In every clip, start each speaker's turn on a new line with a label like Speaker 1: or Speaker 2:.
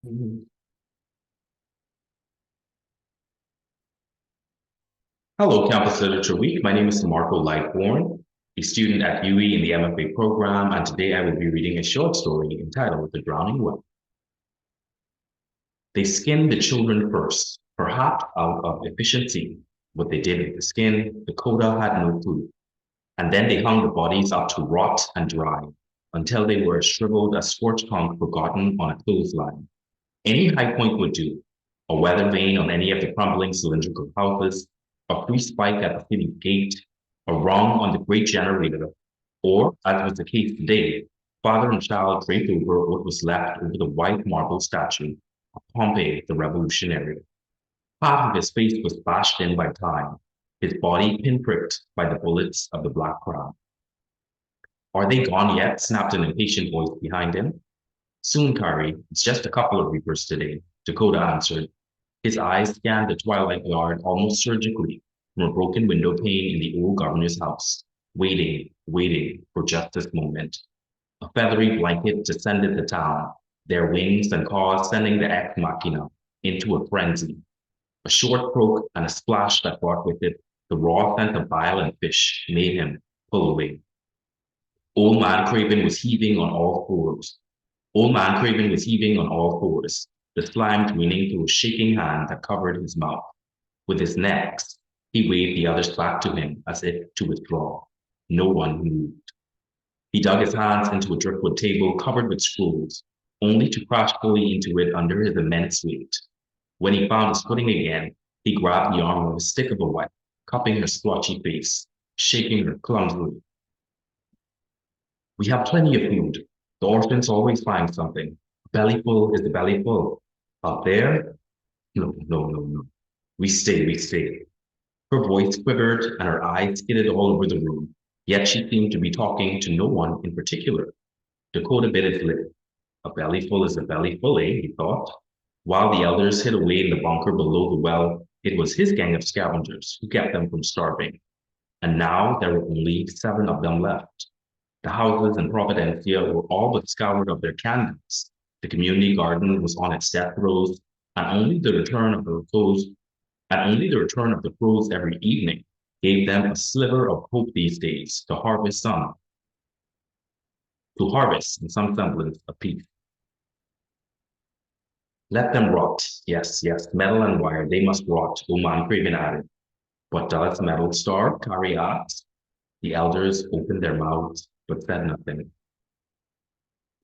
Speaker 1: Mhm. Hello, Campus Literature Week. My name is Sammarko Lightbourne, a student at UE in the MFA program, and today I will be reading a short story entitled The Drowning Well. They skinned the children first, perhaps out of efficiency. What they did with the skin, Dakota had no clue. And then they hung the bodies up to rot and dry until they were as shriveled as scorched hunk forgotten on a clothesline. Any high point would do. A weather vane on any of the crumbling cylindrical houses, a free spike at the city gate, a rung on the great generator, or, as was the case today, father and child draped over what was left over the white marble statue of Pompey the revolutionary. Half of his face was bashed in by time, his body pinpricked by the bullets of the black crowd. Are they gone yet? Snapped an impatient voice behind him. Soon, Kari. It's just a couple of reapers today, Dakota answered. His eyes scanned the twilight yard almost surgically from a broken window pane in the old governor's house, waiting for just this moment. A feathery blanket descended the town, their wings and claws sending the ex machina into a frenzy. A short croak and a splash that brought with it the raw scent of bile and fish made him pull away. Old man Craven was heaving on all fours. Old man Craven was heaving on all fours, the slime draining through a shaking hand that covered his mouth. With his necks, he waved the others back to him as if to withdraw. No one moved. He dug his hands into a driftwood table covered with scrolls, only to crash fully into it under his immense weight. When he found his footing again, he grabbed the arm of a stick of a wife, cupping her splotchy face, shaking her clumsily. We have plenty of food. The orphans always find something. A belly full is a belly full. Out there? No, no, no, no. We stay. Her voice quivered and her eyes skidded all over the room, yet she seemed to be talking to no one in particular. Dakota bit his lip. A belly full is a belly full, eh? He thought. While the elders hid away in the bunker below the well, it was his gang of scavengers who kept them from starving. And now there were only 7 of them left. The houses in Providencia were all but scoured of their candles. The community garden was on its death throes, and only the return of the crows every evening gave them a sliver of hope these days to harvest in some semblance of peace. Let them rot. Yes, yes, metal and wire, they must rot, Oman Craven added. But does metal starve? Kari asked. The elders opened their mouths, but said nothing.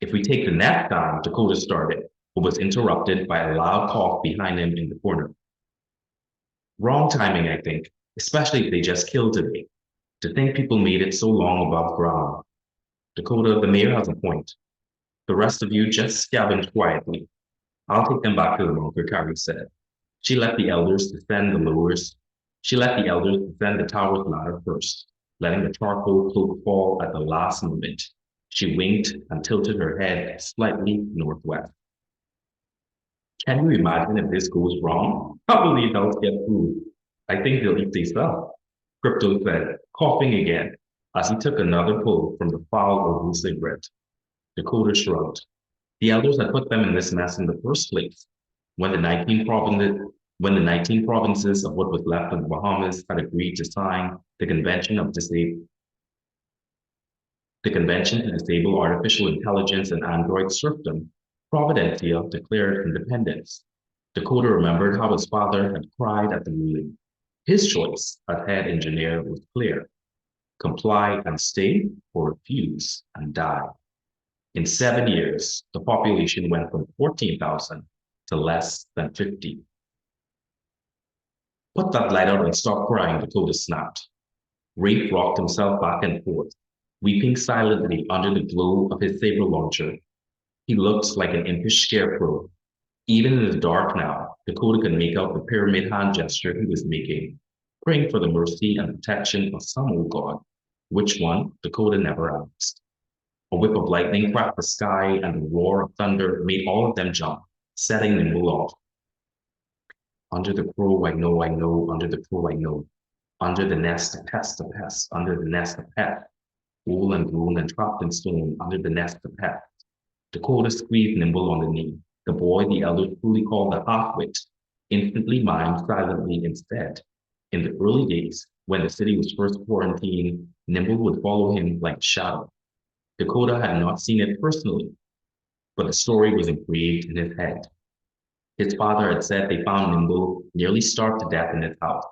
Speaker 1: If we take the net down, Dakota started, but was interrupted by a loud cough behind him in the corner. Wrong timing, I think, especially if they just killed today. To think people made it so long above ground. Dakota, the mayor has a point. The rest of you just scavenge quietly. I'll take them back to the bunker, Kari said. She let the elders descend the lowers. She let the elders descend the tower's ladder first, letting the charcoal cloak fall at the last moment. She winked and tilted her head slightly northwest. Can you imagine if this goes wrong? How will the adults get food? I think they'll eat themselves, Crypto said, coughing again as he took another pull from the foul oval cigarette. Dakota shrugged. The elders had put them in this mess in the first place. When the 19 provinces, when the 19 provinces of what was left of the Bahamas had agreed to sign the Convention to Disable Artificial Intelligence and Android Serfdom, Providencia declared independence. Dakota remembered how his father had cried at the ruling. His choice as head engineer was clear: comply and stay, or refuse and die. In 7 years, the population went from 14,000 to less than 50. Put that light out and stop crying, Dakota snapped. Rafe rocked himself back and forth, weeping silently under the glow of his saber launcher. He looked like an impish scarecrow. Even in the dark now, Dakota could make out the pyramid hand gesture he was making, praying for the mercy and protection of some old god. Which one, Dakota never asked. A whip of lightning cracked the sky, and the roar of thunder made all of them jump, setting them aloft. Under the crow, I know, under the crow, I know. Under the nest, a pest, under the nest, a pet. Wool and grown and trapped in stone, under the nest, a pet. Dakota squeezed Nimble on the knee. The boy the elders truly called the half-wit instantly mimed silently instead. In the early days, when the city was first quarantined, Nimble would follow him like a shadow. Dakota had not seen it personally, but the story was engraved in his head. His father had said they found Nimble nearly starved to death in his house.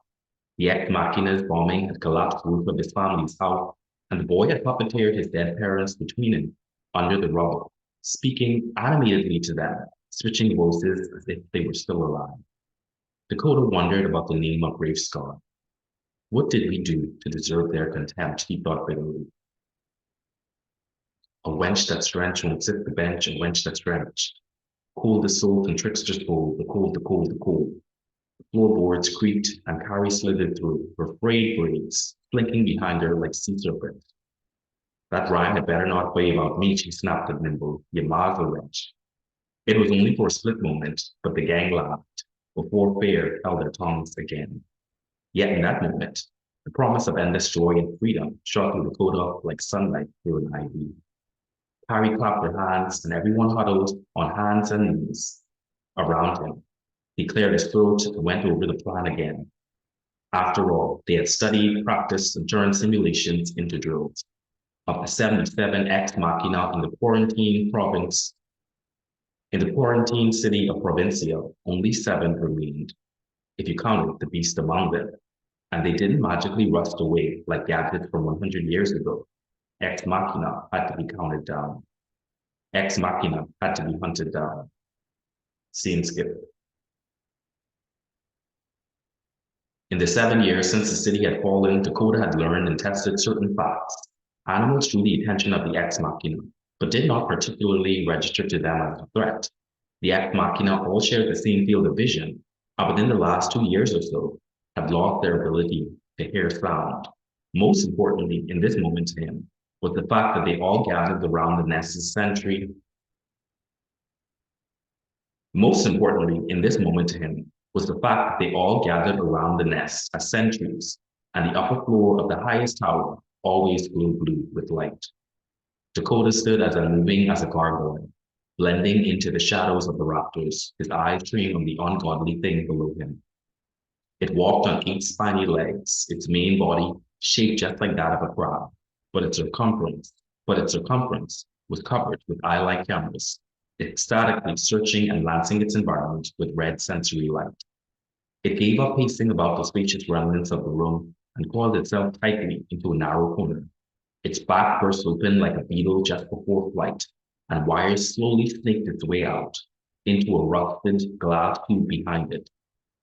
Speaker 1: The ex machina's bombing had collapsed the roof of his family's house, and the boy had puppeteered his dead parents between him under the rubble, speaking animatedly to them, switching voices as if they were still alive. Dakota wondered about the name of Rafe Scott. What did we do to deserve their contempt? He thought bitterly. A wench that's drenched won't sit the bench, a wench that's drenched. Cold the soul and trickster's bowl, the cold, the cold, the cold. The floorboards creaked and Carrie slithered through, her frayed braids slinking behind her like sea serpents. That rhyme had better not weigh about me, she snapped at Nimble, you mazel wench. It was only for a split moment, but the gang laughed, before fear held their tongues again. Yet in that moment, the promise of endless joy and freedom shot through Dakota like sunlight through an ivy. Harry clapped her hands, and everyone huddled on hands and knees around him. He cleared his throat and went over the plan again. After all, they had studied, practiced, and turned simulations into drills. Of the 77 ex machina in the quarantine city of Provincia, only 7 remained, if you counted the beast among them. And they didn't magically rust away like gadgets from 100 years ago. Ex machina had to be counted down. Ex machina had to be hunted down. Scene skip. In the 7 years since the city had fallen, Dakota had learned and tested certain facts. Animals drew the attention of the ex machina, but did not particularly register to them as a threat. The ex machina all shared the same field of vision, but within the last 2 years or so, had lost their ability to hear sound. Most importantly, in this moment to him, was the fact that they all gathered around the nest's sentry. Most importantly, in this moment to him, was the fact that they all gathered around the nest as sentries, and the upper floor of the highest tower always glowed blue with light. Dakota stood as unmoving as a gargoyle, blending into the shadows of the rafters, his eyes trained on the ungodly thing below him. It walked on 8 spiny legs, its main body shaped just like that of a crab, but its circumference was covered with eye-like cameras, ecstatically searching and lancing its environment with red sensory light. It gave up pacing about the spacious remnants of the room and coiled itself tightly into a narrow corner. Its back burst open like a beetle just before flight, and wires slowly snaked its way out into a rusted glass tube behind it.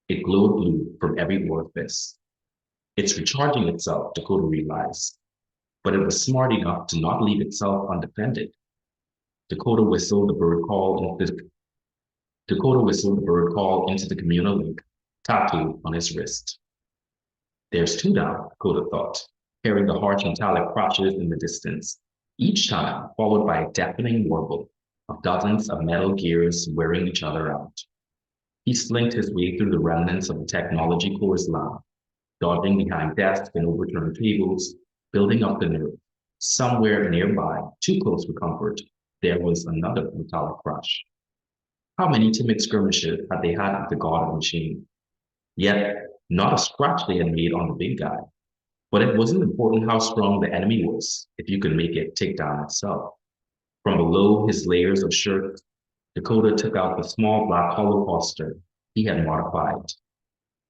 Speaker 1: It glowed blue from every orifice. It's recharging itself, Dakota realized, but it was smart enough to not leave itself undefended. Dakota whistled the bird call into the communal link tattooed on his wrist. There's 2 down, Dakota thought, hearing the harsh metallic crashes in the distance, each time followed by a deafening warble of dozens of metal gears wearing each other out. He slinked his way through the remnants of the technology core's lab, dodging behind desks and overturned tables, building up the nerve. Somewhere nearby, too close for comfort, there was another metallic crash. How many timid skirmishes had they had with the god of the machine? Yet, not a scratch they had made on the big guy. But it wasn't important how strong the enemy was, if you could make it take down itself. From below his layers of shirt, Dakota took out the small black holocaustor he had modified.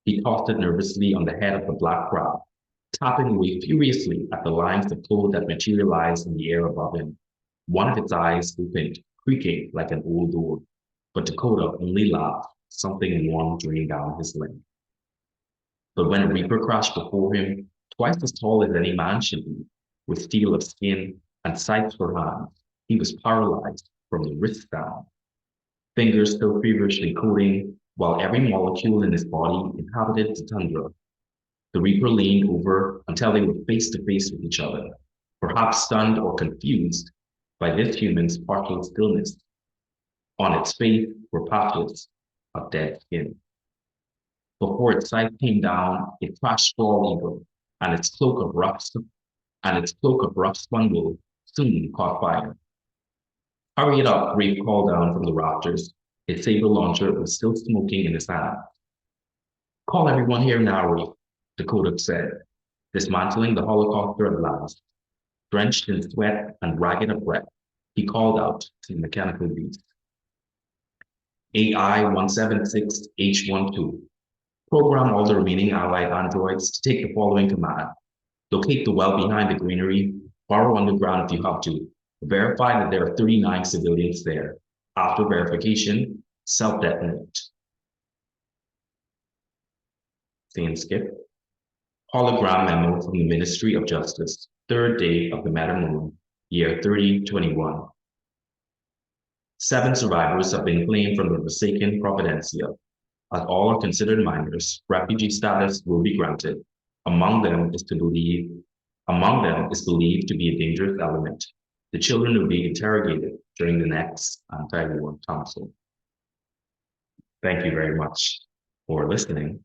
Speaker 1: He tossed it nervously on the head of the black crab, tapping away furiously at the lines of code that materialized in the air above him. One of its eyes opened, creaking like an old door, but Dakota only laughed, something warm drained down his leg. But when a reaper crashed before him, twice as tall as any man should be, with steel of skin and sights for hands, he was paralyzed from the wrist down. Fingers still feverishly coding, while every molecule in his body inhabited the tundra. The reaper leaned over until they were face to face with each other, perhaps stunned or confused by this human's partial stillness. On its face were patches of dead skin. Before its sight came down, it crashed Straw Eagle, and its cloak of rough spun wool soon caught fire. Hurry it up, Reeve called down from the rafters. Its saber launcher was still smoking in his hand. Call everyone here now, the coder said, dismantling the helicopter at last. Drenched in sweat and ragged of breath, he called out to the mechanical beast. AI-176H12. Program all the remaining allied androids to take the following command. Locate the well behind the greenery, burrow underground if you have to. Verify that there are 39 civilians there. After verification, self-detonate. Scene skip. Hologram memo from the Ministry of Justice, third day of the Meta Moon, year 3021. 7 survivors have been claimed from the forsaken Providencia. As all are considered minors, refugee status will be granted. Among them is believed to be a dangerous element. The children will be interrogated during the next anti-war council. Thank you very much for listening.